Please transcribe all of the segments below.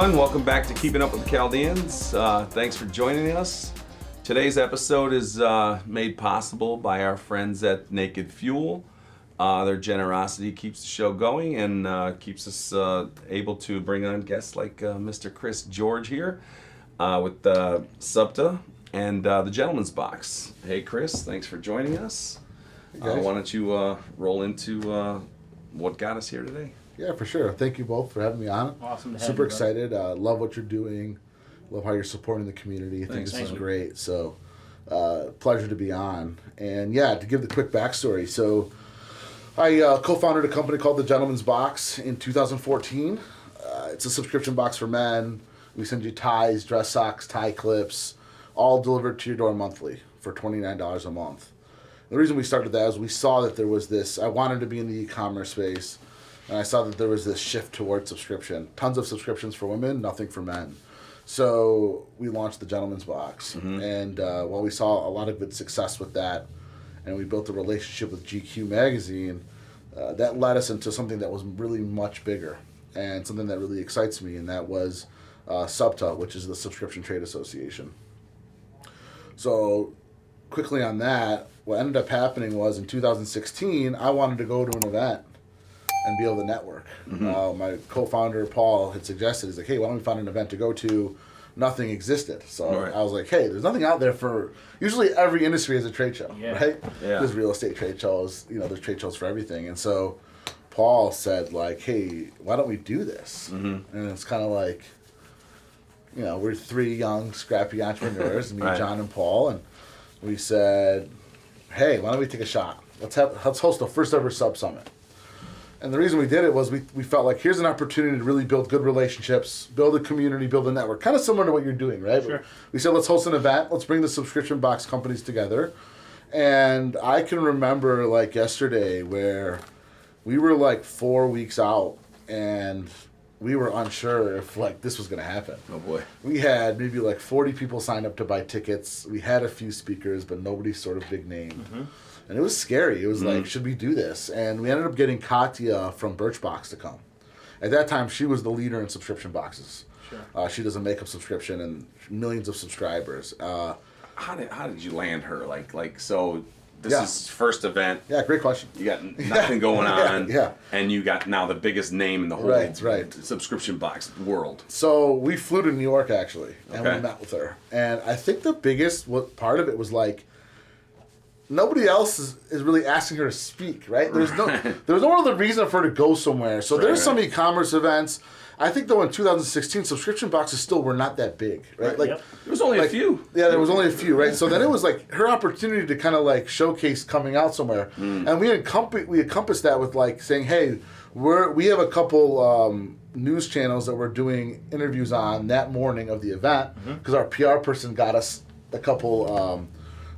everyone. Welcome back to Keeping Up with the Chaldeans. Thanks for joining us. Today's episode is made possible by our friends at Naked Fuel. Their generosity keeps the show going and keeps us able to bring on guests like Mr. Chris George here with SUBTA and the Gentleman's Box. Hey, Chris, thanks for joining us. Why don't you roll into what got us here today? Yeah, for sure. Thank you both for having me on. Awesome to have Super you, excited. Love what you're doing. Love how you're supporting the community. I think this is great. So, pleasure to be on. And yeah, to give the quick backstory. So, I co-founded a company called the Gentleman's Box in 2014. It's a subscription box for men. We send you ties, dress socks, tie clips, all delivered to your door monthly for $29 a month. The reason we started that is we saw that there was this, I wanted to be in the e-commerce space, and I saw that there was this shift towards subscription. Tons of subscriptions for women, nothing for men. So we launched the Gentleman's Box. And while we saw a lot of good success with that, and we built a relationship with GQ magazine, that led us into something that was really much bigger and something that really excites me, and that was SUBTA, which is the Subscription Trade Association. So quickly on that, what ended up happening was in 2016, I wanted to go to an event and be able to network. My co-founder, Paul, had suggested, he's like, hey, why don't we find an event to go to? Nothing existed. So I was like, hey, there's nothing out there for, usually every industry has a trade show, right? Yeah. There's real estate trade shows, there's trade shows for everything. And so Paul said, like, hey, why don't we do this? And it's kind of like, we're three young, scrappy entrepreneurs, me, John, and Paul, and we said, hey, why don't we take a shot? Let's host the first ever Sub Summit. And the reason we did it was we felt like here's an opportunity to really build good relationships, build a community, build a network, kind of similar to what you're doing, right? Sure. We said, let's host an event. Let's bring the subscription box companies together. And I can remember like yesterday where we were like 4 weeks out and we were unsure if like this was going to happen. Oh boy. We had maybe like 40 people signed up to buy tickets. We had a few speakers, but nobody sort of big name. And it was scary. It was like, should we do this? And we ended up getting Katya from Birchbox to come. At that time, she was the leader in subscription boxes. Sure. She does a makeup subscription and millions of subscribers. How did you land her? So this is first event. Yeah, great question. You got nothing going on. And you got now the biggest name in the whole subscription box world. So we flew to New York actually, and we met with her. And I think the biggest part of it was like, nobody else is really asking her to speak, right? There's no other reason for her to go somewhere. So there's some e-commerce events. I think though in 2016, subscription boxes still were not that big, right? Like there was only a few. Yeah, there was only a few, right? So then it was like her opportunity to kind of like showcase coming out somewhere, and we encompassed that with like saying, hey, we have a couple news channels that we're doing interviews on that morning of the event because our PR person got us a couple.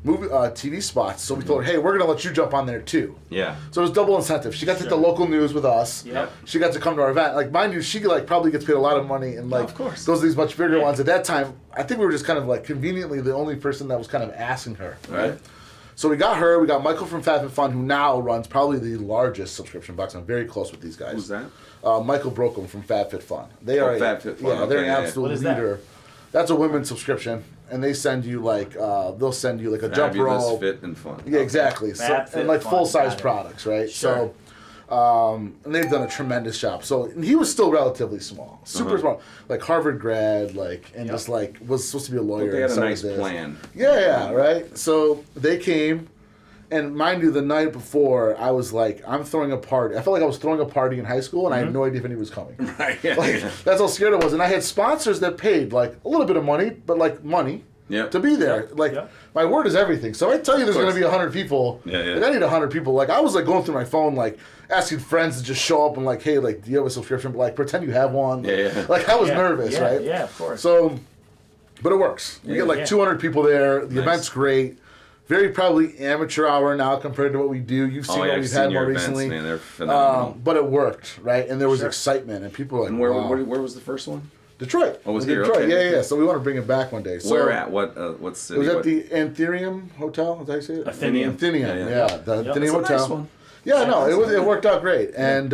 TV spots, so we told her, hey, we're gonna let you jump on there too. Yeah. So it was double incentive. She got to hit the local news with us. Yep. She got to come to our event. Like, mind you, she like probably gets paid a lot of money and like goes to these much bigger ones. At that time, I think we were just kind of like conveniently the only person that was kind of asking her. Right. So we got her. We got Michael from FabFitFun, who now runs probably the largest subscription box. I'm very close with these guys. Who's that? Michael Brokem from FabFitFun. They are FabFitFun. Yeah, they're an absolute leader. That's a women's subscription. And they send you like they'll send you like a jump rope. Fit and fun. Yeah, exactly. So, and like full size products, right? Sure. So, and they've done a tremendous job. So and he was still relatively small, super small, like Harvard grad, like and just like was supposed to be a lawyer. But they had a nice plan. Yeah, right. So they came, and mind you, the night before I was like, I'm throwing a party. I felt like I was throwing a party in high school, and I had no idea if anybody was coming. Right. Yeah. Like that's how scared I was, and I had sponsors that paid like a little bit of money, but like money. To be there. Like, my word is everything. So I tell you there's going to be 100 people. Like, I need 100 people. Like, I was, like, going through my phone, like, asking friends to just show up and, like, hey, like, do you have a subscription? But, like, pretend you have one. Like, I was nervous, right? Yeah, of course. So, but it works. You get, like, 200 people there. The event's great. Very probably amateur hour now compared to what we do. You've seen what we've had more recently. Man, they're phenomenal. But it worked, right? And there was excitement. And people were like, and where was the first one? Detroit. Oh, was here? Detroit. Okay. Yeah. So we want to bring it back one day. So where at? What city? It was at the Anthurium Hotel. Is that how you say it? Atheneum. The Atheneum Hotel. Nice one. Yeah, no, it worked out great. And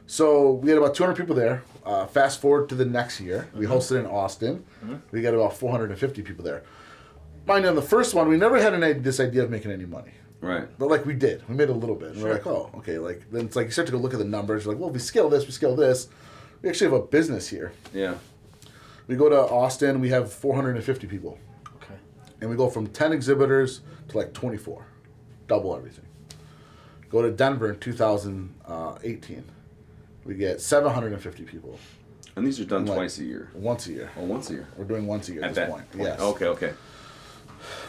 so we had about 200 people there. fast forward to the next year. We hosted in Austin. We got about 450 people there. Mind you, on the first one, we never had this idea of making any money. Right. But like we did. We made a little bit. And we're like, oh, okay. Like then it's like you start to go look at the numbers. You're like, well, if we scale this. We actually have a business here. Yeah. We go to Austin. We have 450 people. Okay. And we go from 10 exhibitors to like 24. Double everything. Go to Denver in 2018. We get 750 people. And these are done twice a year. Once a year. Oh, once a year. We're doing once a year At at that this point. point. Yes. Okay.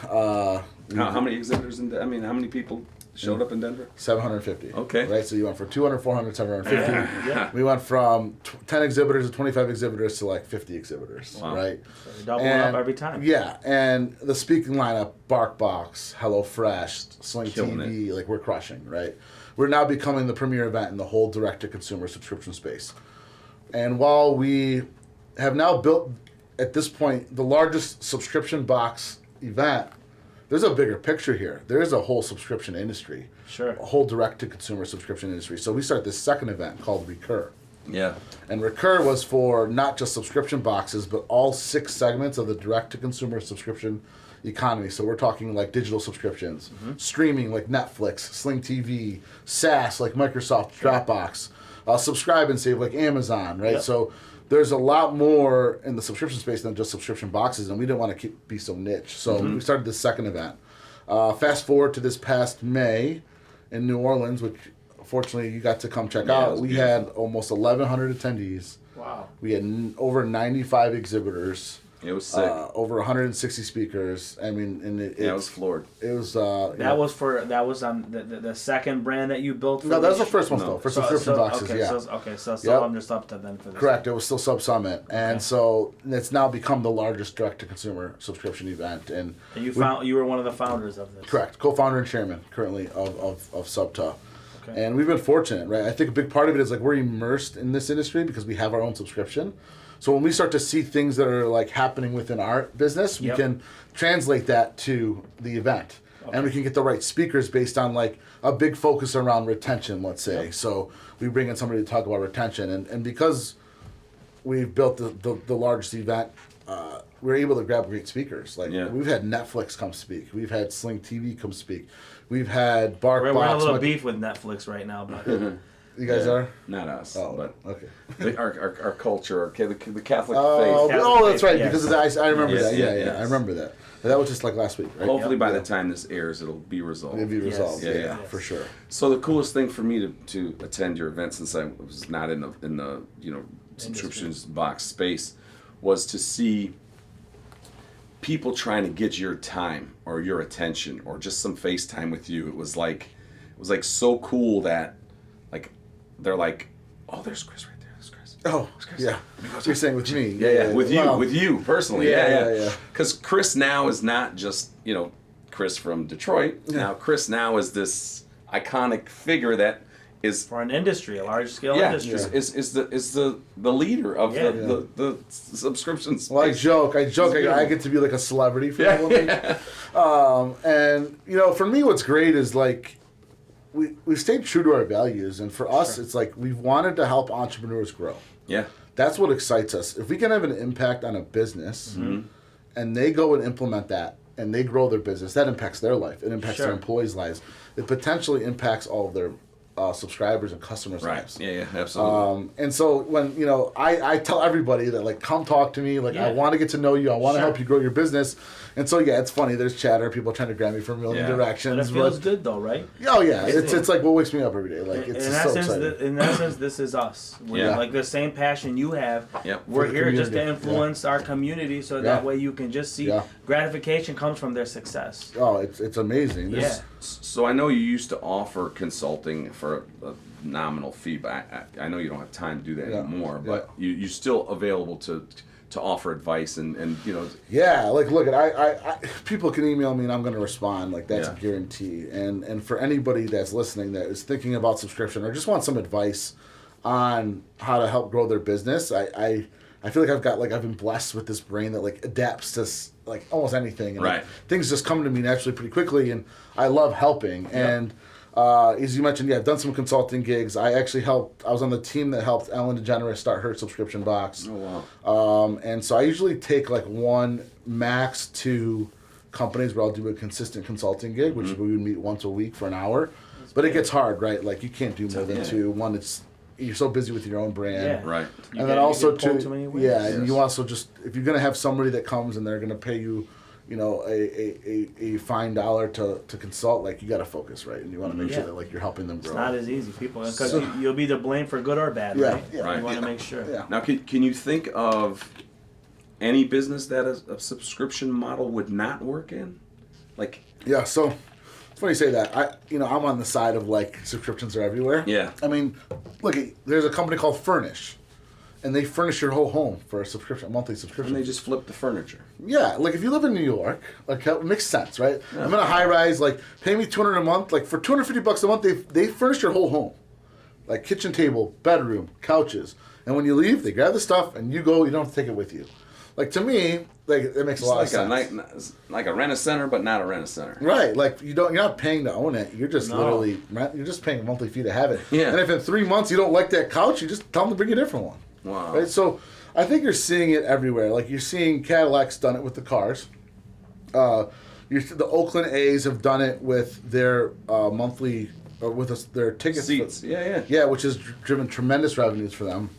How many exhibitors how many people showed up in Denver? 750. Okay. Right, so you went from 200, 400, 750. Yeah. We went from 10 exhibitors to 25 exhibitors to like 50 exhibitors, Wow. right? So you're doubling up every time. Yeah, and the speaking lineup, BarkBox, HelloFresh, Sling Killing TV, like we're crushing, right? We're now becoming the premier event in the whole direct-to-consumer subscription space. And while we have now built, at this point, the largest subscription box event, there's a bigger picture here. There's a whole subscription industry. Sure. A whole direct-to-consumer subscription industry. So we start this second event called Recur. Yeah. And Recur was for not just subscription boxes, but all 6 segments of the direct-to-consumer subscription economy. So we're talking like digital subscriptions, streaming like Netflix, Sling TV, SaaS like Microsoft Dropbox, subscribe and save like Amazon, right? Yep. So there's a lot more in the subscription space than just subscription boxes, and we didn't want to be so niche. So we started this second event. Fast forward to this past May in New Orleans, which fortunately you got to come check out. We had almost 1,100 attendees. Wow. We had over 95 exhibitors. It was sick. Over 160 speakers. I mean, and I was floored. It was. That was on the second brand that you built. For No, that was the this? first one still for subscription boxes. Okay, yeah. So Yep. under SUBTA then for this. Correct. It was still Sub Summit, and so it's now become the largest direct-to-consumer subscription event. And And you were one of the founders of this. correct, co-founder and chairman currently of SUBTA. Okay. And we've been fortunate, right? I think a big part of it is like we're immersed in this industry because we have our own subscription. So when we start to see things that are like happening within our business, we Yep. can translate that to the event. And we can get the right speakers based on like a big focus around retention, let's say. Yep. So we bring in somebody to talk about retention. And because we've built the largest event, we're able to grab great speakers. Like we've had Netflix come speak. We've had Sling TV come speak. We've had BarkBox. We're in a little beef with Netflix right now, but You guys are? Not us, Oh, but okay. our culture, the Catholic Oh, faith. that's right. Yes. Because I remember Yes, that. yes. Yeah. I remember that. But that was just like last week, right? Hopefully, by Yeah. the time this airs, it'll be resolved. It'll be resolved. Yes. Yeah, Yeah. for sure. So the coolest thing for me to attend your event, since I was not in the subscriptions box space, was to see people trying to get your time or your attention or just some FaceTime with you. It was like so cool that like they're like, oh, there's Chris right there. There's Chris. Oh, yeah. You're saying with me. Yeah. With Wow. you personally. Yeah. Because Chris now is not just Chris from Detroit. Yeah. Now Chris now is this iconic figure that is for an industry, a large scale industry. is the leader of the subscriptions. Well, I joke. I get to be like a celebrity for a living. And for me, what's great is like we stayed true to our values, and for us, it's like we've wanted to help entrepreneurs grow. Yeah, that's what excites us. If we can have an impact on a business, and they go and implement that, and they grow their business, that impacts their life. It impacts their employees' lives. It potentially impacts all of their subscribers and customers' lives. Yeah, absolutely. And so when I tell everybody that like come talk to me, like I want to get to know you, I want to help you grow your business. And so it's funny. There's chatter, people trying to grab me from a million directions. But it feels good though, right? Oh yeah, it's like what wakes me up every day. Like it's in so essence, exciting. in essence, this is us. We're like the same passion you have. We're here just to influence our community, so that way you can just see gratification comes from their success. Oh, it's amazing. So I know you used to offer consulting for a nominal fee, but I know you don't have time to do that anymore. But you're still available to offer advice and like look, I people can email me and I'm going to respond. Like that's a guarantee. And for anybody that's listening that is thinking about subscription or just wants some advice on how to help grow their business, I feel like I've been blessed with this brain that like adapts to like almost anything, and like, things just come to me naturally pretty quickly, and I love helping. And as you mentioned, I've done some consulting gigs. I was on the team that helped Ellen DeGeneres start her subscription box. Oh, wow. And so I usually take like 1 max 2 companies where I'll do a consistent consulting gig, which we would meet once a week for an hour. But it gets hard, right? Like you can't do more than 2. One, you're so busy with your own brand. Yeah. Right. And then also and you also just, if you're going to have somebody that comes and they're going to pay you, a fine dollar to consult, like you got to focus, right? And you want to make sure that like you're helping them grow. It's not as easy, people, because you'll be the blame for good or bad, right? Yeah. Right. You want to make sure. Yeah. Now, can you think of any business that a subscription model would not work in? Like. Yeah. So it's funny you say that. I'm on the side of like subscriptions are everywhere. Yeah. I mean, look, there's a company called Furnish. And they furnish your whole home for a monthly subscription. And they just flip the furniture. Yeah, like if you live in New York, like it makes sense, right? Yeah. I'm in a high rise, like pay me $200 a month. Like for $250 a month, they furnish your whole home, like kitchen table, bedroom, couches. And when you leave, they grab the stuff and you go. You don't have to take it with you. Like to me, like it makes a lot of sense. Like a rent-a-center, but not a rent-a-center. Right, like you're not paying to own it. You're just literally you're just paying a monthly fee to have it. Yeah. And if in 3 months you don't like that couch, you just tell them to bring a different one. Wow. Right, so I think you're seeing it everywhere. Like you're seeing Cadillac's done it with the cars. The Oakland A's have done it with their monthly, their tickets. Seats. Yeah, which has driven tremendous revenues for them.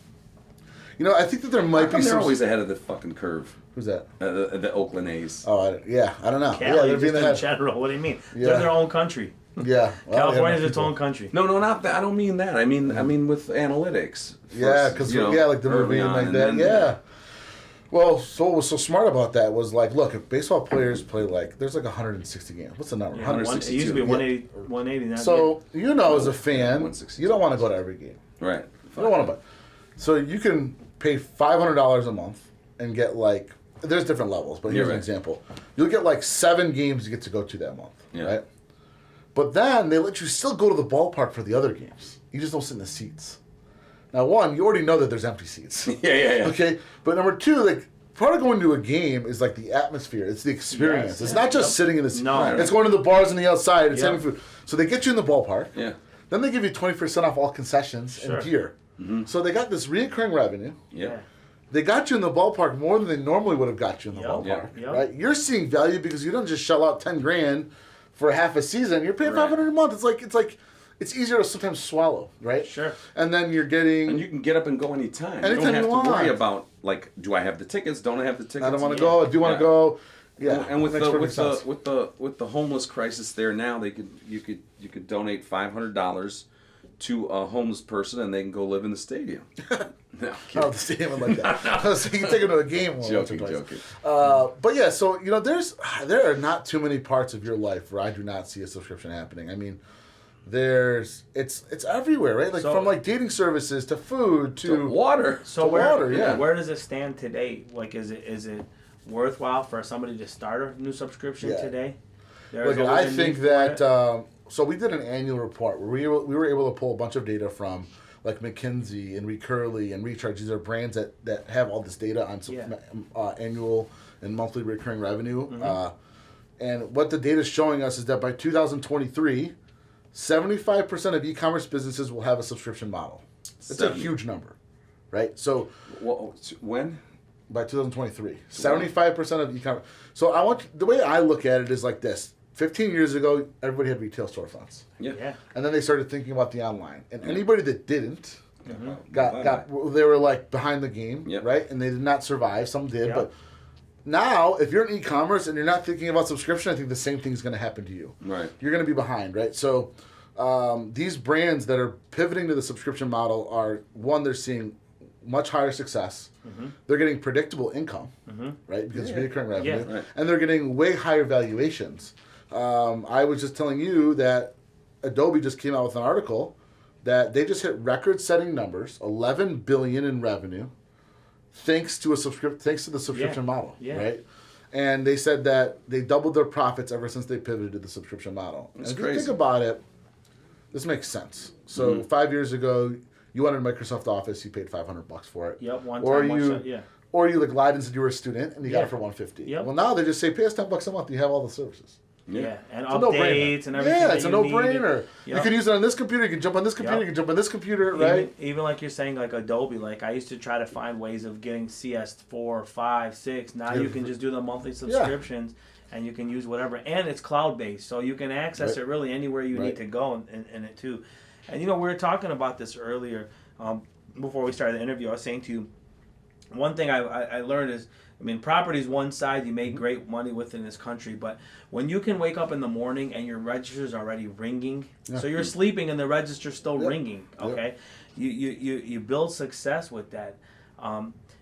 I think that there might be they're always ahead of the fucking curve. Who's that? The Oakland A's. Oh, I don't know. Cali, they're being in general. What do you mean? They're their own country. Yeah, California's its own country. No, not that. I don't mean that. I mean with analytics. Yeah, because like the movie and like that. Yeah. Well, so what was so smart about that was like, look, if baseball players play there's like 160 games. What's the number? 162. It used to be 180. Now so as a fan, you don't want to go to every game. Right. You don't want to buy. So you can pay $500 a month and get there's different levels, but here's an example. You'll get 7 games you get to go to that month, right? But then they let you still go to the ballpark for the other games. You just don't sit in the seats. Now, one, you already know that there's empty seats. Yeah. Okay, but number 2, part of going to a game is the atmosphere. It's the experience. It's not just sitting in the seats. No, it's going to the bars on the outside. It's having food. So they get you in the ballpark. Yeah. Then they give you 20% off all concessions and gear. Mm-hmm. So they got this recurring revenue. Yeah. They got you in the ballpark more than they normally would have got you in the ballpark, right? You're seeing value because you don't just shell out $10,000 for half a season. You're paying $500 a month. It's easier to sometimes swallow, right? Sure. And then you're getting... And you can get up and go anytime. You don't have to worry about, do I have the tickets? Don't I have the tickets? I don't want to go. Do you want to go? Yeah. And with the homeless crisis there now, you could donate $500 to a homeless person and they can go live in the stadium. No, the stadium like that. So you can take them to a game. Joking. But yeah, so there are not too many parts of your life where I do not see a subscription happening. I mean, it's everywhere, right? From dating services to food to water. So where does it stand today? Is it worthwhile for somebody to start a new subscription today? I think that so we did an annual report where we were able to pull a bunch of data from McKinsey and Recurly and Recharge. These are brands that have all this data on annual and monthly recurring revenue. Mm-hmm. And what the data is showing us is that by 2023, 75% of e-commerce businesses will have a subscription model. It's a huge number, right? So when? By 2023, 75% of e-commerce. So the way I look at it is like this. 15 years ago, everybody had retail storefronts. Yeah. And then they started thinking about the online. And anybody that didn't they were behind the game, right? And they did not survive. Some did, but now if you're in e-commerce and you're not thinking about subscription, I think the same thing is going to happen to you. Right. You're going to be behind, right? So these brands that are pivoting to the subscription model are, one, they're seeing much higher success. Mm-hmm. They're getting predictable income, right? Because it's recurring revenue. Yeah. Right. And they're getting way higher valuations. I was just telling you that Adobe just came out with an article that they just hit record-setting numbers, $11 billion in revenue, thanks to the subscription model, right? And they said that they doubled their profits ever since they pivoted to the subscription model. That's and if crazy. you think about it, this makes sense. So 5 years ago, you wanted Microsoft Office, you paid $500 for it. Yep, Or you lied and said you were a student and you got it for $150. Yep. Well, now they just say pay us $10 a month, you have all the services. Yeah, and updates and everything. Yeah, it's a no-brainer. You can use it on this computer. You can jump on this computer. You can jump on this computer, right? Even like you're saying, like Adobe. Like I used to try to find ways of getting CS4, 5, 6. Now you can just do the monthly subscriptions, and you can use whatever. And it's cloud-based, so you can access it really anywhere you need to go in it too. And we were talking about this earlier before we started the interview. I was saying to you, one thing I learned is, property is one side. You make great money within this country, but when you can wake up in the morning and your register's already ringing, so you're sleeping and the register's still ringing, okay? You build success with that.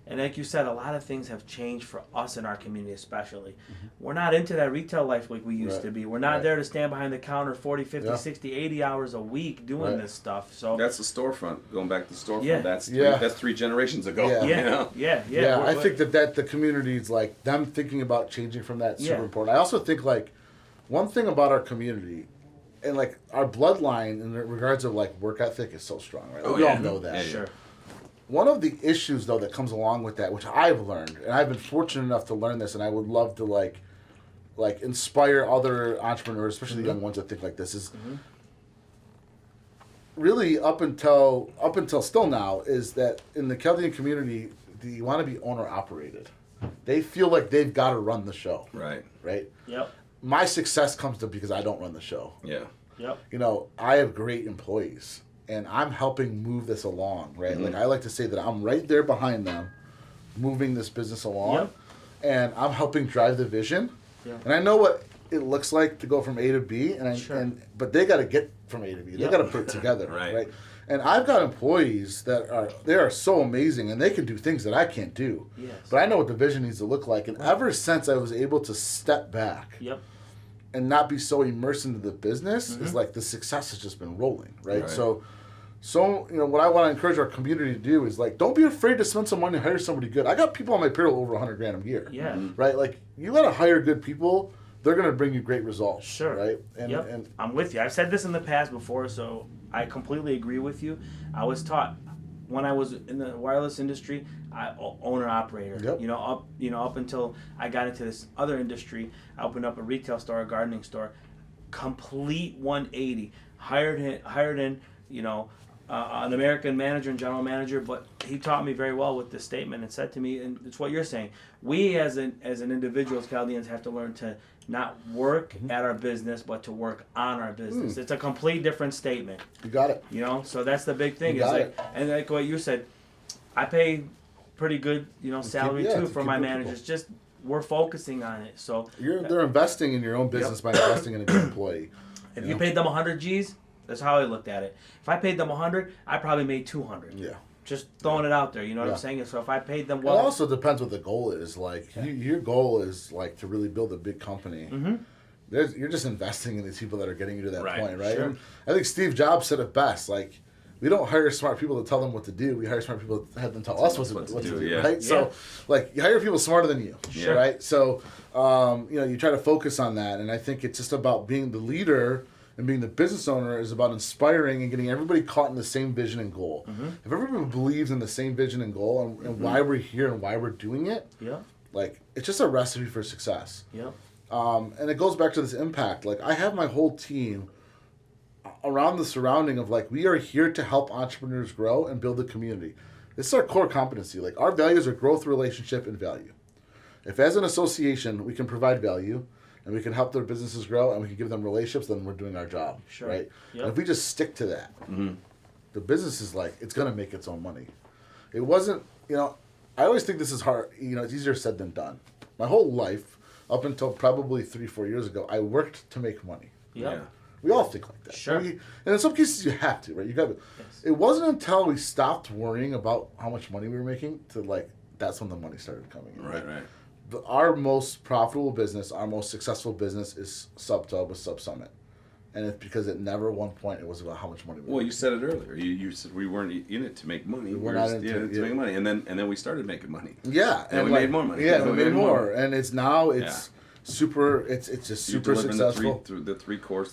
And like you said, a lot of things have changed for us in our community especially. We're not into that retail life like we used to be. We're not there to stand behind the counter 40, 50, 60, 80 hours a week doing this stuff. So that's the storefront. Going back to the storefront, that's 3 generations ago. Yeah. I think that the community is like them thinking about changing from that super important. I also think like one thing about our community and like our bloodline in regards of like work ethic is so strong, right? We all know that. Sure. One of the issues, though, that comes along with that, which I've learned, and I've been fortunate enough to learn this, and I would love to like inspire other entrepreneurs, especially the young ones that think like this, is really up until still now, is that in the Chaldean community, you want to be owner operated. They feel like they've got to run the show. Right. Yep. My success comes because I don't run the show. Yeah. Yep. I have great employees. And I'm helping move this along, right? Like I like to say that I'm right there behind them, moving this business along, and I'm helping drive the vision. Yeah. And I know what it looks like to go from A to B, but they got to get from A to B. They got to put it together, right? And I've got employees that are so amazing, and they can do things that I can't do. Yes. But I know what the vision needs to look like, and ever since I was able to step back. And not be so immersed into the business is like the success has just been rolling, right? So what I want to encourage our community to do is like, don't be afraid to spend some money to hire somebody good. I got people on my payroll over $100,000 a year. Yeah. Right. Like you got to hire good people. They're going to bring you great results. Sure. Right. And I'm with you. I've said this in the past before, so I completely agree with you. I was taught when I was in the wireless industry, owner operator. Up until I got into this other industry, I opened up a retail store, a gardening store, complete 180. Hired in, an American manager and general manager, but he taught me very well with this statement and said to me, and it's what you're saying. We as an individual, as Chaldeans, have to learn to not work at our business, but to work on our business. It's a complete different statement. You got it. So that's the big thing. And like what you said, I pay pretty good, salary too for my managers. Just we're focusing on it. So they're investing in your own business by investing in a good employee. If you paid them 100 G's, that's how I looked at it. If I paid them 100, I probably made 200. Yeah. Just throwing it out there, you know what I'm saying? So if I paid them well... It also depends what the goal is. Like, your goal is, like, to really build a big company. You're just investing in these people that are getting you to that point, right? Sure. And I think Steve Jobs said it best. Like, we don't hire smart people to tell them what to do. We hire smart people to have them tell us what to do, right? So, like, you hire people smarter than you, right? So, you try to focus on that. And I think it's just about being the leader... And being the business owner is about inspiring and getting everybody caught in the same vision and goal. If everybody believes in the same vision and goal and why we're here and why we're doing it, like it's just a recipe for success. And it goes back to this impact. Like I have my whole team around the surrounding of like we are here to help entrepreneurs grow and build a community. This is our core competency. Like our values are growth, relationship, and value. If as an association we can provide value, and we can help their businesses grow, and we can give them relationships, then we're doing our job, right? And if we just stick to that, the business is like, it's going to make its own money. It wasn't, I always think this is hard, it's easier said than done. My whole life, up until probably 3-4 years ago, I worked to make money. We all think like that. Sure. And in some cases you have to, right? You got to. It wasn't until we stopped worrying about how much money we were making to like, that's when the money started coming in. Right. Our most profitable business, our most successful business is SUBTA with Sub Summit. And it's because at never one point it was about how much money we were making. You said it earlier. You said we weren't in it to make money. We were not in it to make money. And then we started making money. Yeah. And we made more money. Yeah, we made more. And it's now, super, it's just super successful. Through the three core,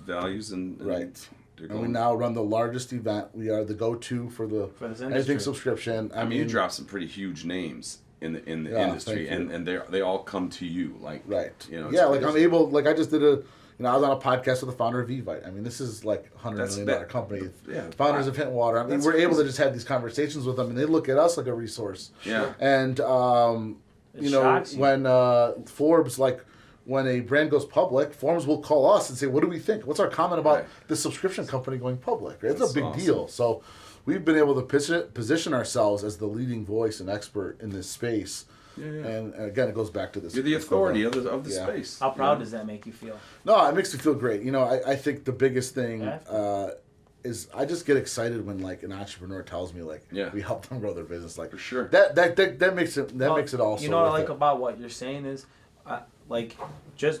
values and right. And we now run the largest event. We are the go-to for anything subscription. I mean, you dropped some pretty huge names in the Yeah, industry, thank you. and they all come to you, like Right. You know, Yeah, like I'm able, like I just did I was on a podcast with the founder of Evite. I mean, this is like $100 million company. Yeah, Founders of Hint Water. I mean, we're able to just have these conversations with them, and they look at us like a resource. Yeah. And you know, shocks you. when Forbes, like when a brand goes public, Forbes will call us and say, "What do we think? What's our comment about Right. this subscription company going public?" Right? It's That's a big awesome. deal. So we've been able to position ourselves as the leading voice and expert in this space. Yeah, yeah. And again, it goes back to this. You're the authority of the Yeah. space. How proud you know? does that make you feel? No, it makes me feel great. You know, I think the biggest thing Yeah. is I just get excited when like an entrepreneur tells me like Yeah. we help them grow their business. Like For sure. that makes it makes it all. You know what I like about what you're saying is, like, just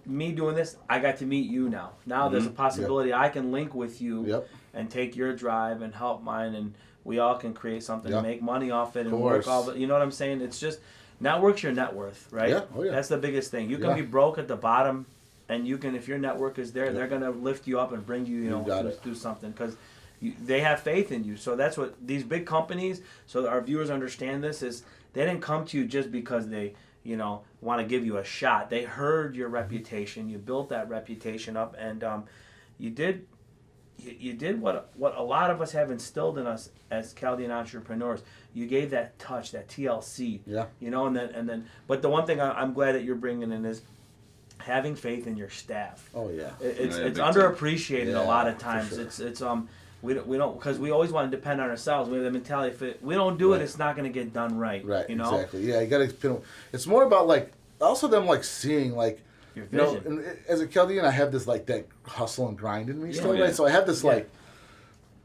me doing this, I got to meet you now. Now there's a possibility I can link with you Yep. and take your drive and help mine, and we all can create something Yeah. and make money off it and course. work all the, you know what I'm saying? It's just, network's your net worth, right? Yeah. Oh, yeah. That's the biggest thing. You can Yeah. be broke at the bottom, and you can, if your network is there, they're going to lift you up and bring you, got to it. do something, because they have faith in you. So that's what these big companies, so that our viewers understand this, is they didn't come to you just because they, want to give you a shot. They heard your reputation. You built that reputation up, and you did what a lot of us have instilled in us as Chaldean entrepreneurs. You gave that touch, that TLC. Yeah. And then. But the one thing I'm glad that you're bringing in is having faith in your staff. Oh yeah. It's Yeah, it's big time. underappreciated a lot of for times. sure. We don't because we always want to depend on ourselves. We have the mentality, if we don't do it, it's not going to get done right. Right. You know. Exactly. Yeah. You got to. It's more about like also them like seeing like. Your You know, vision. and as a Chaldean, I have this like that hustle and grind in me still, Yeah. right? So I have this like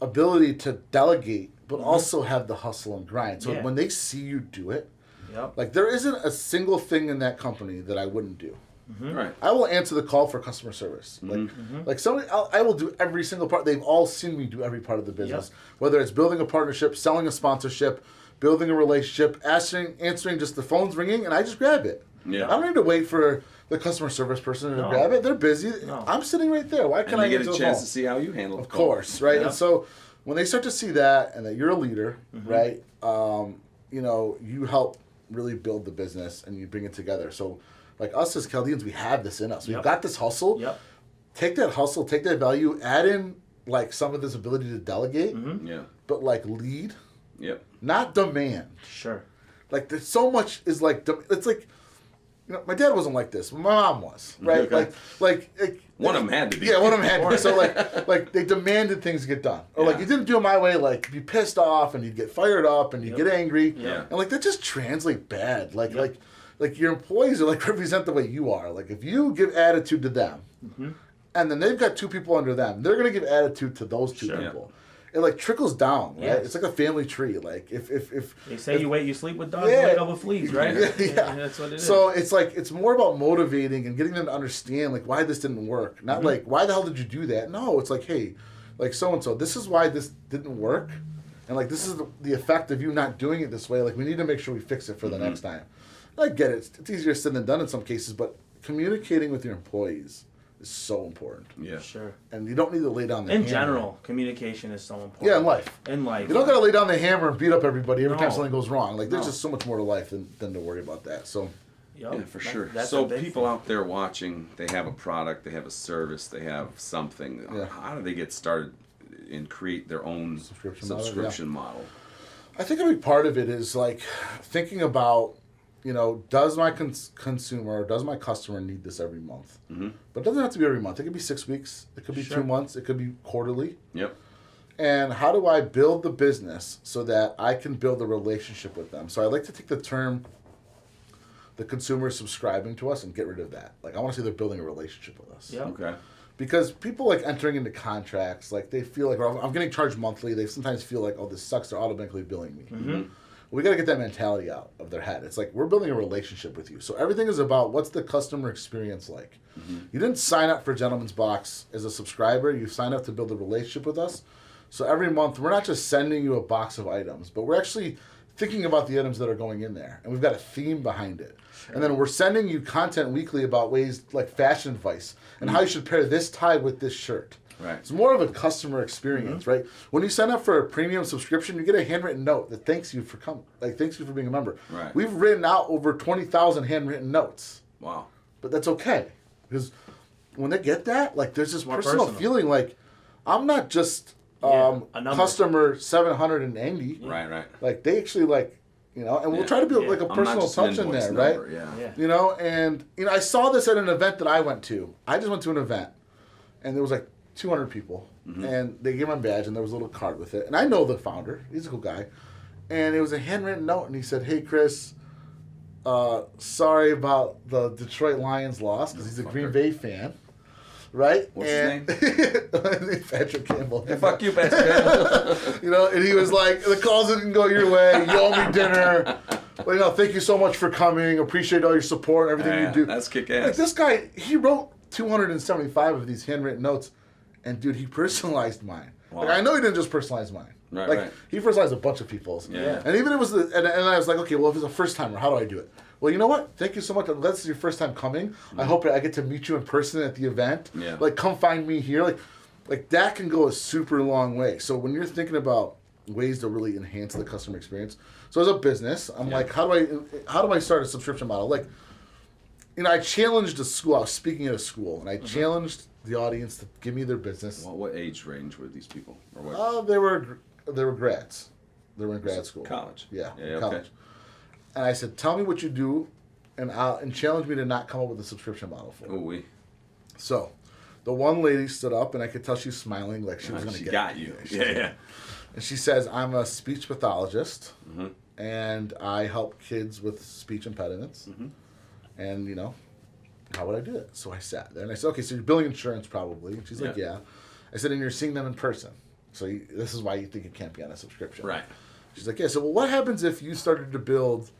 ability to delegate, but also have the hustle and grind. So Yeah. when they see you do it, Yep. like there isn't a single thing in that company that I wouldn't do. Right. I will answer the call for customer service. Like somebody, I will do every single part. They've all seen me do every part of the business, whether it's building a partnership, selling a sponsorship, building a relationship, answering just the phone's ringing, and I just grab it. Yeah. I don't need to wait for the customer service person to No. grab it. They're busy. No. I'm sitting right there. Why can't And I you get answer a the chance phone? to see how you handle Of the call. course, right? Yeah. And so when they start to see that and that you're a leader, right? You help really build the business and you bring it together. So like us as Chaldeans, we have this in us. We've got this hustle. Yep. Take that hustle, take that value, add in like some of this ability to delegate, Yeah. but like lead, Yep. not demand. Sure. Like there's so much is like it's like my dad wasn't like this. My mom was, right? Okay. Like One of them had to be. Yeah, one of them had to be. So like they demanded things get done, or like Yeah. you didn't do it my way. Like you'd be pissed off and you'd get fired up and you'd get angry, Yeah. and like that just translate bad. Like your employees are like represent the way you are. Like if you give attitude to them, and then they've got two people under them, they're gonna give attitude to those two Sure. people. It like trickles down, right? Yes. It's like a family tree. Like if They say you sleep with dogs, Yeah. wake up with fleas, right? Yeah. That's what it is. So it's like it's more about motivating and getting them to understand like why this didn't work. Not like why the hell did you do that? No, it's like hey, like so and so. This is why this didn't work, and like this is the effect of you not doing it this way. Like we need to make sure we fix it for the next time. I get it. It's easier said than done in some cases, but communicating with your employees is so important. Yeah. Sure. And you don't need to lay down the In hammer. general, communication is so important. Yeah, in life. In life. You don't gotta lay down the hammer and beat up everybody every time No. something goes wrong. Like there's No. just so much more to life than to worry about that. So Yep. Yeah, for sure. That's So a big people thing. out there watching, they have a product, they have a service, they have something. Yeah. How do they get started and create their own Subscription model, model? I think a big part of it is like thinking about, does my consumer, does my customer need this every month? Mm-hmm. But it doesn't have to be every month. It could be 6 weeks. It could be Sure. 2 months. It could be quarterly. Yep. And how do I build the business so that I can build a relationship with them? So I like to take the term, the consumer is subscribing to us, and get rid of that. Like I want to say they're building a relationship with us. Yep. Okay. Because people like entering into contracts, like they feel like, oh, I'm getting charged monthly. They sometimes feel like, oh, this sucks. They're automatically billing me. Mm-hmm. We got to get that mentality out of their head. It's like we're building a relationship with you. So everything is about what's the customer experience like. You didn't sign up for Gentleman's Box as a subscriber. You signed up to build a relationship with us. So every month, we're not just sending you a box of items, but we're actually thinking about the items that are going in there. And we've got a theme behind it. Sure. And then we're sending you content weekly about ways like fashion advice and how you should pair this tie with this shirt. Right. It's more of a customer experience, right? When you sign up for a premium subscription, you get a handwritten note that thanks you for coming, like thanks you for being a member. Right. We've written out over 20,000 handwritten notes. Wow. But that's okay, because when they get that, like there's this More personal feeling, like I'm not just customer 780. Right. Like they actually like, you know, and we'll try to build like a personal touch in there, right? Yeah. You know, and you know, I saw this at an event that I went to. I just went to an event, and there was like 200 people, and they gave my badge, and there was a little card with it. And I know the founder; he's a cool guy. And it was a handwritten note, and he said, "Hey, Chris, sorry about the Detroit Lions loss," because he's a Green Bay fan. Right? What's his name? Patrick Campbell. Yeah, fuck you, Patrick Campbell. You know, and he was like, the calls didn't go your way. You owe me dinner. But, you know, thank you so much for coming. Appreciate all your support and everything you do. That's kick-ass. Like, this guy, he wrote 275 of these handwritten notes. And, dude, he personalized mine. Wow. Like, I know he didn't just personalize mine. Right. He personalized a bunch of people's. Yeah. And even it was, and I was like, okay, well, if it's a first timer, how do I do it? Well, you know what? Thank you so much. Unless it's your first time coming, I hope I get to meet you in person at the event. Yeah. Like, come find me here. Like that can go a super long way. So when you're thinking about ways to really enhance the customer experience, so as a business, I'm like, how do I start a subscription model? Like, you know, I challenged a school. I was speaking at a school, and I challenged the audience to give me their business. Well, what age range were these people? Or what? They were grads. They were in grad school. College. Yeah, okay. college. And I said, tell me what you do, and challenge me to not come up with a subscription model for it. Oh, we. So, the one lady stood up, and I could tell she was smiling like she was going to get got you. Yeah. And she says, I'm a speech pathologist, and I help kids with speech impediments. And, you know, how would I do it? So I sat there, and I said, okay, so you're billing insurance probably. And she's like, yeah. I said, and you're seeing them in person. So this is why you think it can't be on a subscription. Right. She's like, yeah, so well, what happens if you started to build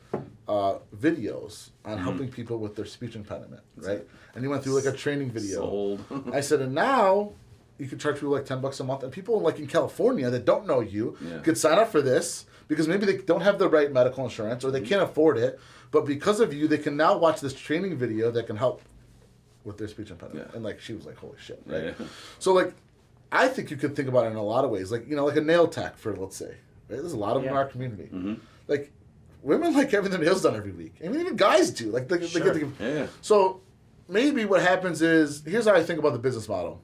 videos on helping people with their speech impediment, right? And you went through like a training video. Sold. I said, and now you could charge people like $10 a month. And people like in California that don't know you could sign up for this because maybe they don't have the right medical insurance or they can't afford it. But because of you, they can now watch this training video that can help with their speech impediment. And like, she was like, holy shit, right? Yeah. So like, I think you could think about it in a lot of ways. Like, you know, like a nail tech for, let's say. Right? There's a lot of them in our community. Like, women like having their nails done every week. I mean, even guys do. Like, they get So, maybe what happens is, here's how I think about the business model.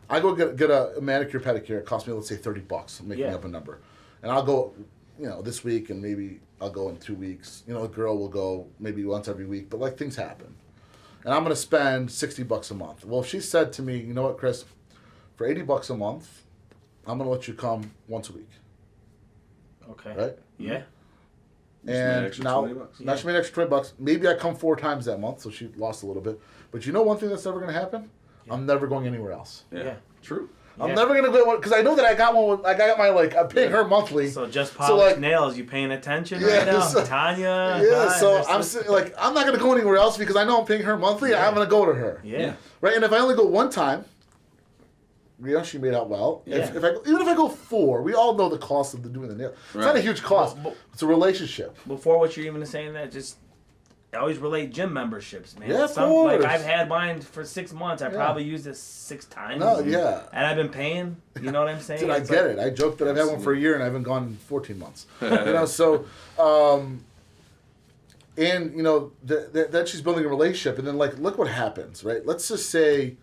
I go get a manicure, pedicure. It costs me, let's say, $30. I'm making up a number. And I'll go, you know, this week, and maybe I'll go in 2 weeks. You know, a girl will go maybe once every week. But, like, things happen. And I'm going to spend $60 a month. Well, if she said to me, you know what, Chris, for $80 a month, I'm going to let you come once a week. Okay. Right? Yeah. And now she made an extra $20. Maybe I come 4 times that month, so she lost a little bit. But you know one thing that's never going to happen? Yeah. I'm never going anywhere else. Yeah. True. I'm never going to go, because I know that I got one. I got my, like, I'm paying her monthly. So just polish nails. You paying attention right now? So, Tanya. Yeah, so I'm not going to go anywhere else because I know I'm paying her monthly. I'm going to go to her. Yeah. Right? And if I only go one time, you know, she made out well. Yeah. Even if I go 4, we all know the cost of doing the nail. It's not a huge cost. It's a relationship. Before what you're even saying that, just I always relate gym memberships, man. Yeah, of course. Like I've had mine for 6 months. I probably used it 6 times. No, yeah. And I've been paying. You know what I'm saying? Dude, I get it. I joke that I've had one for a year and I haven't gone in 14 months. You know, so, and you know, that she's building a relationship, and then like, look what happens, right? Let's just say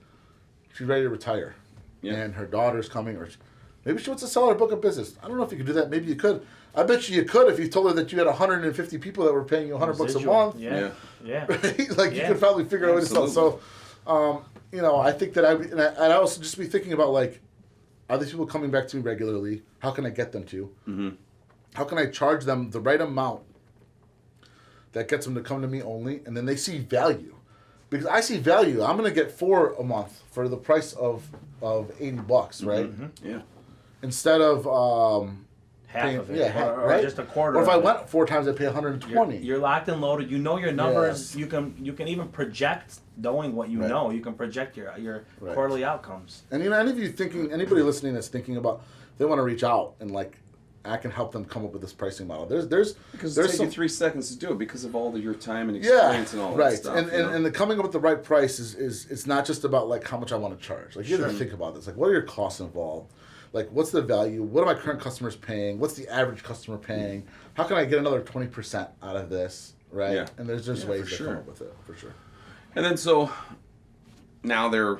she's ready to retire. And her daughter's coming, or maybe she wants to sell her book of business. I don't know if you could do that. Maybe you could. I bet you could if you told her that you had 150 people that were paying you $100 a month. Yeah. Right? Like you could probably figure out a way to sell. So, you know, I think that I'd also just be thinking about like, are these people coming back to me regularly? How can I get them to? How can I charge them the right amount that gets them to come to me only, and then they see value? Because I see value. I'm going to get 4 a month for the price of $80, right? Yeah. Instead of half of it, or just a quarter. Or if I went 4 times, I'd pay $120. You're locked and loaded. You know your numbers. You can even project, knowing what you know. You can project your quarterly outcomes. And you know, anybody listening that's thinking about, they want to reach out and like I can help them come up with this pricing model. There's because it takes you 3 seconds to do it because of all your time and experience and all that stuff. And the coming up with the right price is it's not just about like how much I want to charge. Like you have to think about this. Like what are your costs involved? Like what's the value? What are my current customers paying? What's the average customer paying? How can I get another 20% out of this? Right? Yeah. And there's just ways to come up with it for sure. And then so now they're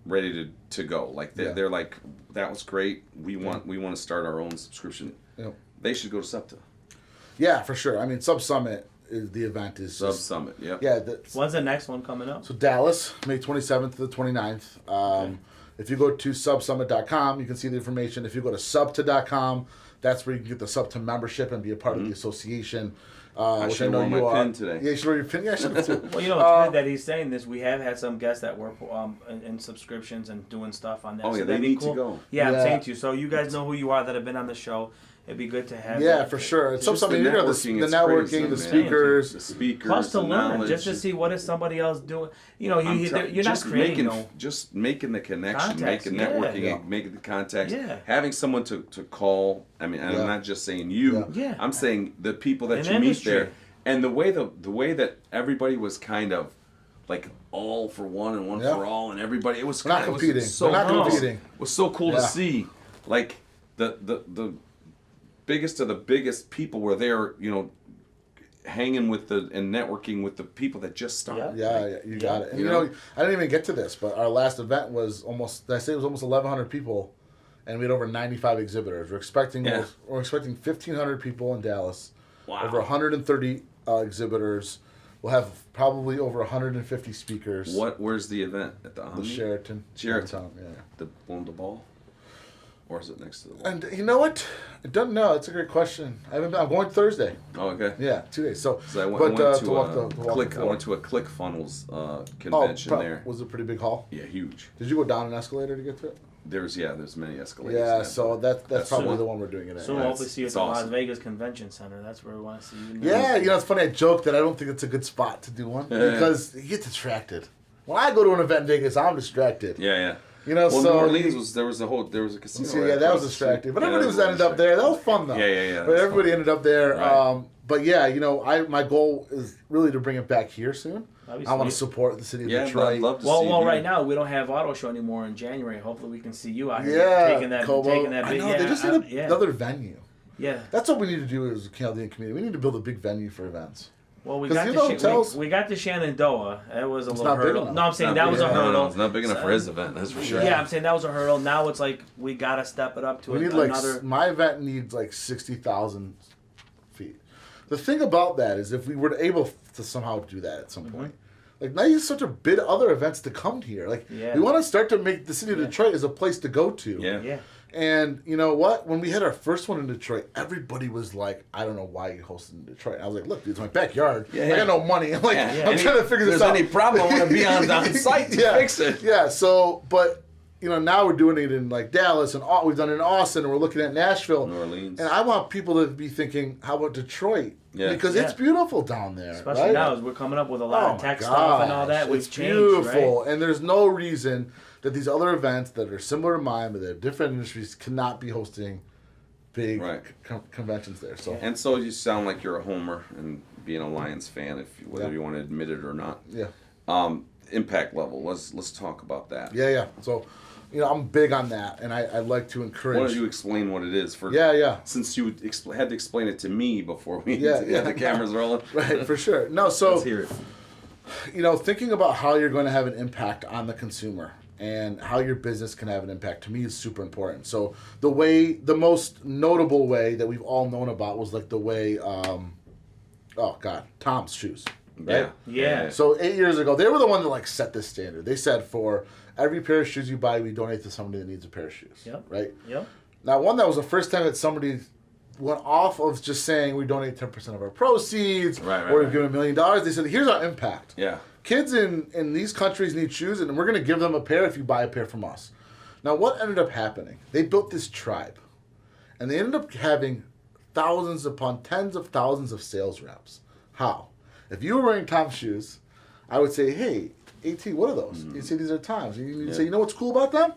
ready to go. Like they're like, that was great. We want to start our own subscription. Yep. They should go to SUBTA. Yeah, for sure. I mean, Sub Summit is the event. Summit. Yeah. Yeah. When's the next one coming up? So Dallas, May 27th to the 29th. If you go to subsummit.com, you can see the information. If you go to subta.com, that's where you can get the SUBTA membership and be a part of the association. I should have worn my pin today. Yeah, you should wear your pin. Yeah, I should have too. Well, you know, it's good that he's saying this. We have had some guests that work in subscriptions and doing stuff on that. Oh, yeah, they need to go. Yeah, I'm saying to you. So you guys know who you are that have been on the show. It'd be good to have. Yeah, for sure. It's something, you know, the networking, the speakers. Plus to learn, just to see what is somebody else doing. You know, you're not creating. Just making the connection, making networking, making the contacts, having someone to call. I mean, I'm not just saying you. Yeah. I'm saying the people that you meet there, and the way that everybody was kind of like all for one and one for all, and everybody. It was not competing. It was so competing. It was so cool to see, like the biggest of the biggest people were there, you know, hanging with and networking with the people that just started. Yeah, you got it. And, you know, I didn't even get to this, but our last event was almost 1,100 people, and we had over 95 exhibitors. We're expecting 1,500 people in Dallas. Wow. Over 130 exhibitors. We'll have probably over 150 speakers. Where's the event? At the Sheraton. Downtown, The ball? Or is it next to the wall? And you know what? I don't know. It's a great question. I'm going Thursday. Oh, okay. Yeah, 2 days. So I went to a ClickFunnels convention there. Was it a pretty big hall? Yeah, huge. Did you go down an escalator to get to it? There's many escalators. Yeah, so that's probably the one we're doing it at. So we'll hopefully see you at the Las Vegas Convention Center. That's where we want to see you. Yeah, you know, it's funny. I joke that I don't think it's a good spot to do one because you get distracted. When I go to an event in Vegas, I'm distracted. Yeah. You know, New Orleans there was a casino. See, that was distracting. But everybody ended up there. That was fun though. Yeah. But everybody ended up there. Right. But yeah, you know, my goal is really to bring it back here soon. I want to support the city of Detroit. I'd love to see well, right now we don't have auto show anymore in January. Hopefully we can see you out here taking that big. They just need another venue. Yeah, that's what we need to do as a Chaldean community. We need to build a big venue for events. Well, we got the Shenandoah. It was a little hurdle. No, I'm saying that was a hurdle. No, it's not big enough for his event. That's for sure. Yeah, I'm saying that was a hurdle. Now it's like we gotta step it up to another. My event needs like 60,000 feet. The thing about that is, if we were able to somehow do that at some point, like now you start to bid other events to come here. Like we want to start to make the city of Detroit as a place to go to. Yeah. And you know what? When we had our first one in Detroit, everybody was like, "I don't know why you hosted in Detroit." And I was like, "Look, dude, it's my backyard. I got no money. I'm like, I'm trying to figure this out. If there's any problem, I want to be on site to fix it." Yeah. So, but you know, now we're doing it in like Dallas, and we've done it in Austin, and we're looking at Nashville, New Orleans. And I want people to be thinking, "How about Detroit?" Because it's beautiful down there. Especially now, as we're coming up with a lot of tech stuff and all that. It's beautiful, and there's no reason that these other events that are similar to mine, but they're different industries, cannot be hosting big conventions there. So and so you sound like you're a homer and being a Lions fan, whether you want to admit it or not. Yeah. Impact level. Let's talk about that. Yeah. So, you know, I'm big on that, and I'd like to encourage. Why don't you explain what it is for? Yeah. Since you had to explain it to me before we had the cameras rolling. Right, for sure. No, so let's hear it. You know, thinking about how you're going to have an impact on the consumer and how your business can have an impact, to me, is super important. So the most notable way that we've all known about was like the way, Tom's shoes. Right? Yeah. So 8 years ago, they were the one that like set this standard. They said for every pair of shoes you buy, we donate to somebody that needs a pair of shoes. Yep. Right? Yep. Now, that was the first time that somebody went off of just saying we donate 10% of our proceeds or we give them $1 million. They said, here's our impact. Yeah. Kids in these countries need shoes, and we're going to give them a pair if you buy a pair from us. Now, what ended up happening? They built this tribe, and they ended up having thousands upon tens of thousands of sales reps. How? If you were wearing Tom's shoes, I would say, hey, AT, what are those? You'd say, these are Tom's. You'd say, you know what's cool about them?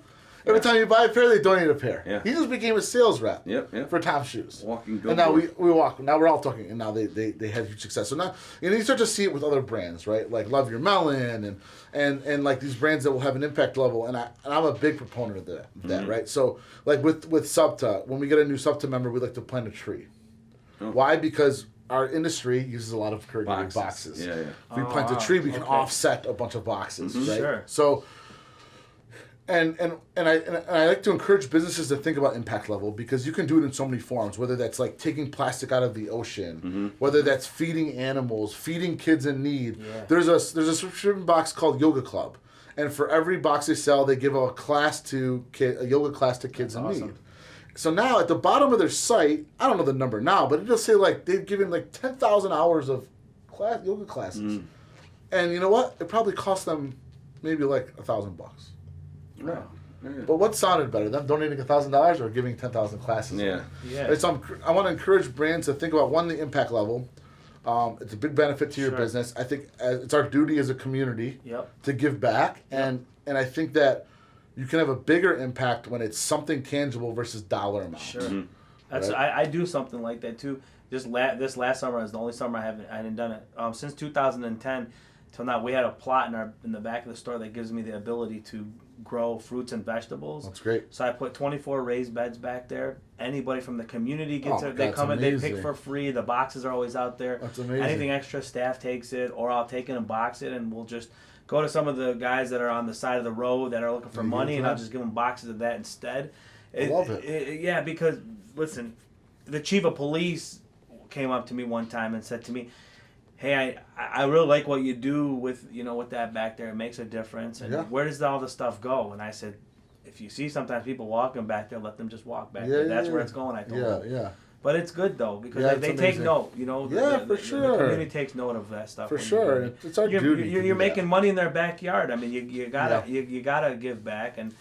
Every time you buy a pair, they donate a pair. Yeah. He just became a sales rep for Tom Shoes. Walking and now we walk. Now we're all talking, and now they had huge success. So now you start to see it with other brands, right? Like Love Your Melon and like these brands that will have an impact level. And I'm a big proponent of that, right? So like with SUBTA, when we get a new SUBTA member, we like to plant a tree. Oh. Why? Because our industry uses a lot of corrugated boxes. Yeah. If we plant a tree, we can offset a bunch of boxes, right? Sure. So. And I like to encourage businesses to think about impact level because you can do it in so many forms. Whether that's like taking plastic out of the ocean, whether that's feeding animals, feeding kids in need. Yeah. There's a subscription box called Yoga Club, and for every box they sell, they give a yoga class to kids in need. So now at the bottom of their site, I don't know the number now, but it'll say like they've given like 10,000 hours of yoga classes, and you know what? It probably cost them maybe like $1,000. Right. Yeah. But what sounded better, them donating $1,000 or giving 10,000 classes? Yeah. Right, so I want to encourage brands to think about the impact level. It's a big benefit to your business. I think it's our duty as a community to give back, and I think that you can have a bigger impact when it's something tangible versus dollar amount. Sure. That's I do something like that too. This last summer is the only summer I hadn't done it. Since 2010 till now, we had a plot in the back of the store that gives me the ability to grow fruits and vegetables. That's great. So I put 24 raised beds back there. Anybody from the community gets it. They come in, they pick for free. The boxes are always out there. That's amazing. Anything extra, staff takes it, or I'll take it and box it, and we'll just go to some of the guys that are on the side of the road that are looking for money, and I'll just give them boxes of that instead. I love it. Yeah, because, listen, the chief of police came up to me one time and said to me, hey, I really like what you do with that back there. It makes a difference. And where does all the stuff go? And I said, if you see sometimes people walking back there, let them just walk back there. That's where it's going, I told them. Yeah. But it's good, though, because they take note, for sure. The community takes note of that stuff. For sure. It's our duty. You're making money in their backyard. I mean, you gotta give back and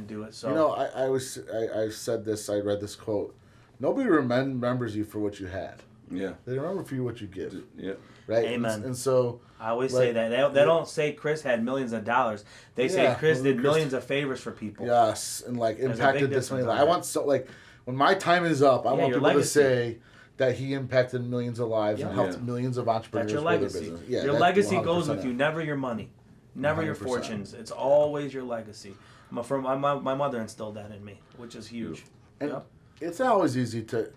do it. So I said this, I read this quote. Nobody remembers you for what you had. Yeah. They remember for you what you give. Yeah. Right? Amen. And so I always say that. They don't say Chris had millions of dollars. They say Chris did millions of favors for people. Yes, and impacted this many lives. I want when my time is up, I want people to say that he impacted millions of lives and helped millions of entrepreneurs. That's your legacy. Your legacy goes with you, never your money, never 100%. Your fortunes. It's always your legacy. My mother instilled that in me, which is huge. And it's not always easy to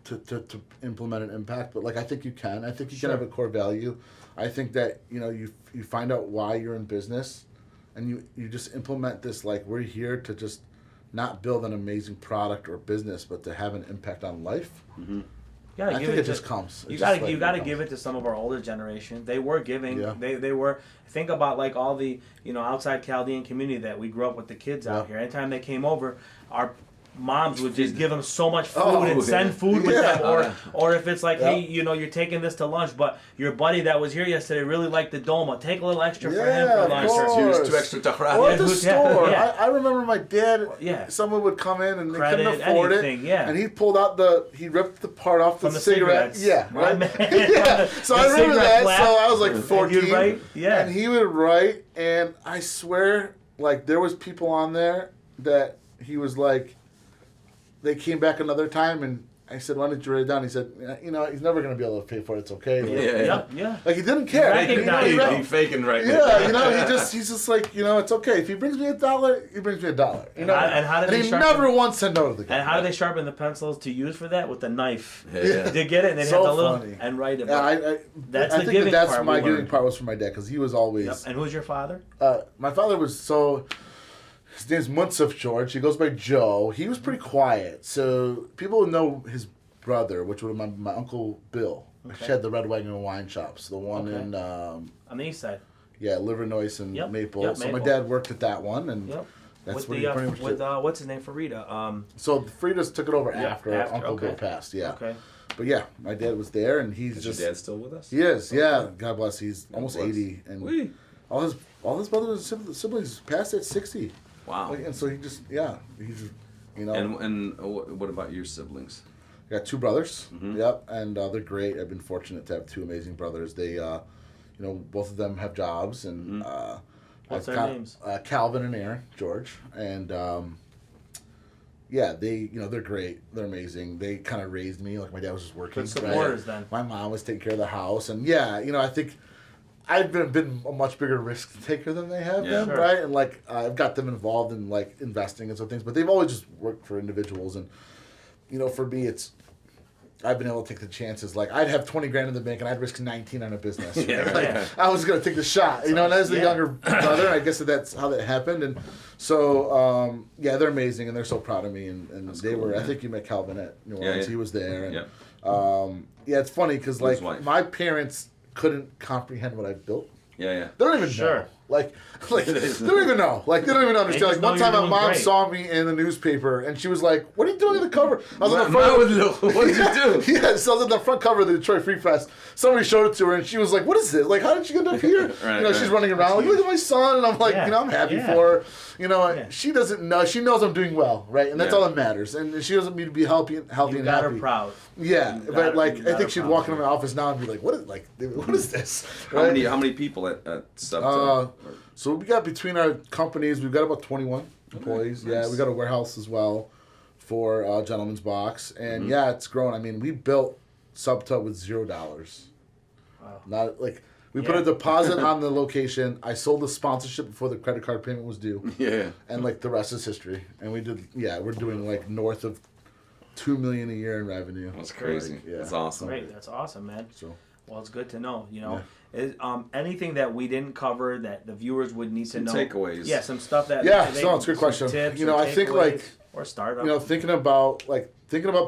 implement an impact, but I think you can. I think you can have a core value. I think that you find out why you're in business, and you just implement this. We're here to just not build an amazing product or business, but to have an impact on life. Mm-hmm. I think it just comes. You got to give it to some of our older generation. They were giving. Yeah. They were. Think about all the outside Chaldean community that we grew up with the kids out here. Anytime they came over, our moms would just give them so much food and send food with them, or if it's hey, you're taking this to lunch, but your buddy that was here yesterday really liked the Doma. Take a little extra for him for lunch. Here's 2 extra tahra. Or at the store. I remember my dad. Someone would come in and they couldn't afford it. And he pulled out he ripped the part off the cigarette. Yeah, right. So I remember that. So I was 14. And write? And he would write, and I swear, there was people on there that he was they came back another time, and I said, why didn't you write it down? He said, he's never going to be able to pay for it. It's okay. Yeah. He didn't care. He's faking right now. Yeah, he's just it's okay. If he brings me $1, he brings me $1. And how did he never once said no to the guy. And how do they sharpen the pencils to use for that? With a knife. Yeah. They get it, and they have the little funny. And write it. I think that's my giving part was for my dad, because he was always. Yep. And who's your father? My father was his name's Munsif George. He goes by Joe. He was pretty quiet. So people know his brother, which would have my Uncle Bill. Okay. She had the Red Wagon wine shops. The one in... on the east side. Yeah, Livernois and Maple. So my dad worked at that one. And that's what he pretty much did. What's his name? Farida. So Frida's took it over after Uncle Bill passed. Yeah. Okay. But my dad was there, and he's Is your dad still with us? He is, yeah. God bless. He's almost 80. And all his brothers and siblings passed at 60. Wow. And so he just, he's, And what about your siblings? I got 2 brothers. Mm-hmm. Yep. And they're great. I've been fortunate to have 2 amazing brothers. They, both of them have jobs. And what's their names? Calvin and Aaron, George. And yeah, they're great. They're amazing. They kind of raised me. Like, my dad was just working. Good supporters, then. My mom was taking care of the house. And, yeah, I think I've been a much bigger risk taker than they have been, right? And, like, I've got them involved in, like, investing and some things. But they've always just worked for individuals. And, for me, I've been able to take the chances. Like, I'd have 20 grand in the bank, and I'd risk 19 on a business. I was going to take the shot, and as the younger brother, I guess that's how that happened. And so, they're amazing, and they're so proud of me. And they were, I think you met Calvin at New Orleans. He was there. And, it's funny because, like, my parents couldn't comprehend what I built. They don't even know. Like they don't even know. Like, they don't even understand. Like, one time my mom saw me in the newspaper, and she was like, "What are you doing on the cover?" I was on the front. What did you do? So I was on the front cover of the Detroit Free Press. Somebody showed it to her, and she was like, "What is this? Like, how did you get up here?" She's running around like, "Look at my son," and I'm like, I'm happy for her. She doesn't know. She knows I'm doing well, right? And that's all that matters. And she doesn't need to be healthy and happy. You got her proud. Yeah, but like, I think she'd walk into my office now and be like, "What is this?" Right? How many people at SUBTA? So we got, between our companies, we've got about 21 employees. Nice. Yeah, we got a warehouse as well for Gentleman's Box, and it's grown. I mean, we built SUBTA with $0. Wow. Not like we put a deposit on the location. I sold the sponsorship before the credit card payment was due. And like, the rest is history. And we did. We're doing like north of $2 million a year in revenue. That's crazy. That's awesome. Great. That's awesome, man. So, well, it's good to know. Anything that we didn't cover that the viewers would need to know. Takeaways. Yeah, some stuff that. It's a good question. Tips I think, like, or startup. Thinking about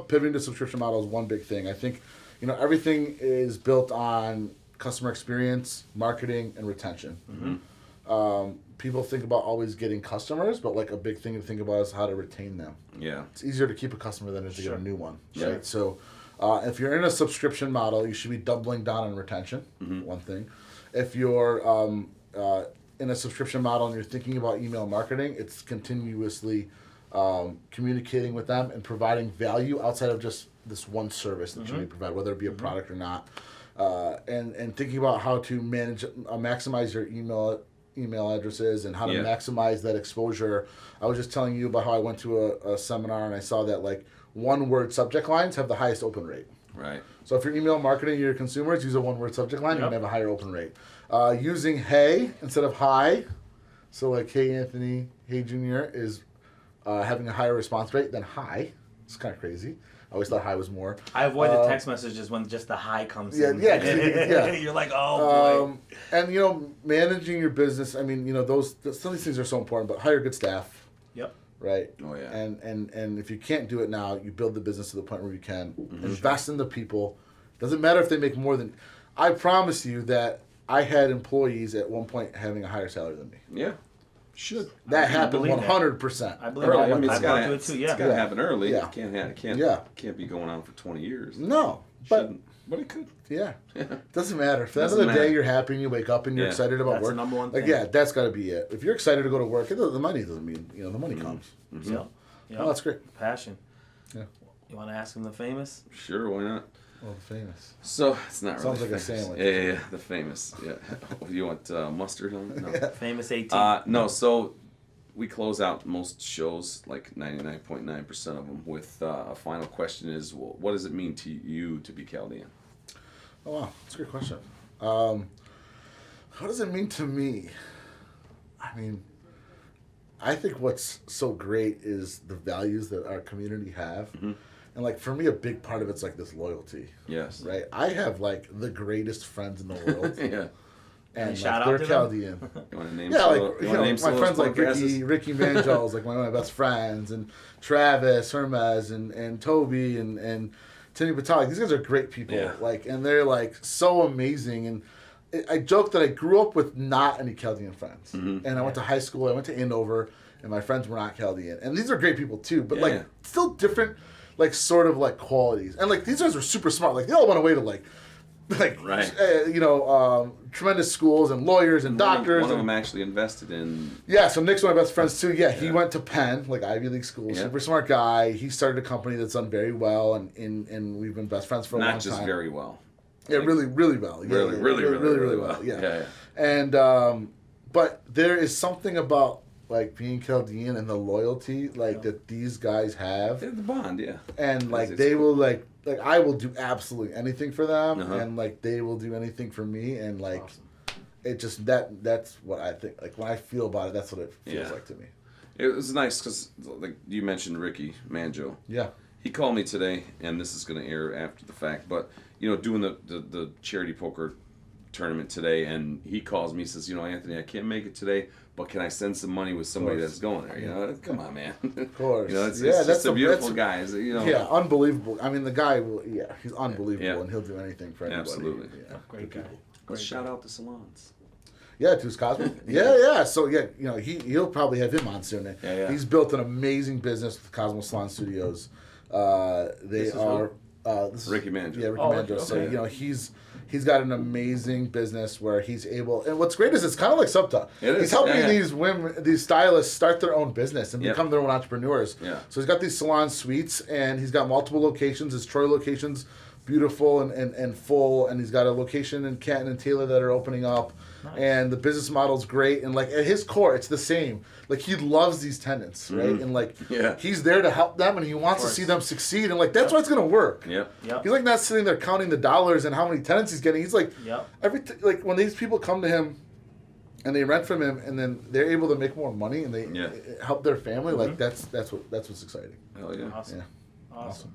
pivoting to subscription model is one big thing. I think, everything is built on customer experience, marketing, and retention. People think about always getting customers, but like, a big thing to think about is how to retain them. It's easier to keep a customer than it is to get a new one. Right. So, if you're in a subscription model, you should be doubling down on retention. One thing. If you're in a subscription model and you're thinking about email marketing, it's continuously communicating with them and providing value outside of just this one service that you may provide, whether it be a product or not. And thinking about how to maximize your email addresses and how to maximize that exposure. I was just telling you about how I went to a seminar and I saw that, like, one-word subject lines have the highest open rate. Right. So if you're email marketing your consumers, use a one-word subject line, you're going to have a higher open rate. Using hey instead of hi, so like, hey Anthony, hey Junior, is having a higher response rate than hi. It's kind of crazy. I always thought hi was more. I avoid the text messages when just the hi comes in. You're like, oh boy. And managing your business. I mean, some of these things are so important. But hire good staff. Right. Oh yeah. And if you can't do it now, you build the business to the point where you can. Invest in the people. Doesn't matter if they make more than. I promise you that I had employees at one point having a higher salary than me. Yeah. Should. That happened 100%. I believe that. I mean, it's got to happen early. Yeah. It can't be going on for 20 years. No. But it could. Yeah. Doesn't matter. If at the end of the day you're happy and you wake up and you're excited about work. That's the number one thing. Like, that's got to be it. If you're excited to go to work, the money doesn't mean, the money comes. So, oh, that's great. Passion. Yeah. You want to ask him the famous? Sure, why not? Oh, the famous. So, it's not Sounds really like famous. a sandwich. Yeah, the famous. Yeah. You want mustard on it? No. Famous 18. No, so we close out most shows, like 99.9% of them, with a final question is, what does it mean to you to be Chaldean? Oh, wow. That's a good question. What does it mean to me? I mean, I think what's so great is the values that our community have. And, like, for me, a big part of it's, like, this loyalty. Yes. Right? I have, like, the greatest friends in the world. Yeah. And, like, they're Chaldean. You want to name my friends like Ricky Manjol is like one of my best friends, and Travis, Hermes, and Toby, and Timmy Batali. These guys are great people. Yeah. Like, and they're, like, so amazing. And I joke that I grew up with not any Chaldean friends. And I went to high school, I went to Andover, and my friends were not Chaldean. And these are great people, too. But, like, still different, like, sort of, like, qualities. And, like, these guys were super smart. Like, they all went away to, like tremendous schools and lawyers and doctors. One of them actually invested in. Yeah, so Nick's one of my best friends too. Yeah, he went to Penn, like Ivy League school. Yeah. Super smart guy. He started a company that's done very well, and we've been best friends for a long time. Not just very well. Yeah, really, really well. Yeah, really well. Yeah. And but there is something about like being Chaldean and the loyalty like that these guys have. The bond, yeah. And like they will like I will do absolutely anything for them, and like they will do anything for me, and like it just that's what I think. Like when I feel about it, that's what it feels like to me. It was nice because like you mentioned Ricky Manjo. Yeah. He called me today, and this is going to air after the fact, but doing the charity poker tournament today, and he calls me, says, Anthony, I can't make it today, but can I send some money with somebody that's going there? Come on, man. Of course. It's just a beautiful guy. Yeah, unbelievable. I mean, the guy he's unbelievable, and he'll do anything for anybody. Absolutely. Yeah, great guy. Let's shout out the salons. Yeah, to his Cosmo. Yeah. So he'll probably have him on soon. Yeah. He's built an amazing business with Cosmo Salon Studios. This is Ricky Manjo. Yeah, Ricky Manjo. Okay. So he's got an amazing business where he's able. And what's great is it's kind of like SUBTA. He's helping these women, these stylists, start their own business and become their own entrepreneurs. Yeah. So he's got these salon suites, and he's got multiple locations. His Troy location's beautiful and full, and he's got a location in Canton and Taylor that are opening up. Nice. And the business model's great, and like at his core, it's the same. Like he loves these tenants, right? And like he's there to help them, and he wants to see them succeed, and like that's why it's gonna work. Yep. He's like not sitting there counting the dollars and how many tenants he's getting. He's like like when these people come to him, and they rent from him, and then they're able to make more money, and they help their family. Like that's what's exciting. Hell yeah! Awesome. Yeah. Awesome.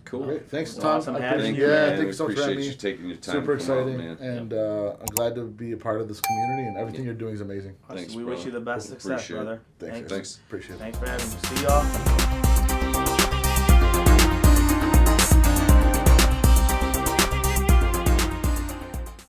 Cool. Great. Thanks, Tom. Awesome thank you. Thank you so much for having me. You taking your time. Super exciting, man. and I'm glad to be a part of this community, and everything you're doing is amazing. Thanks, we wish you the best success, brother. Thanks. Thanks. Appreciate it. Thanks for having me. See y'all.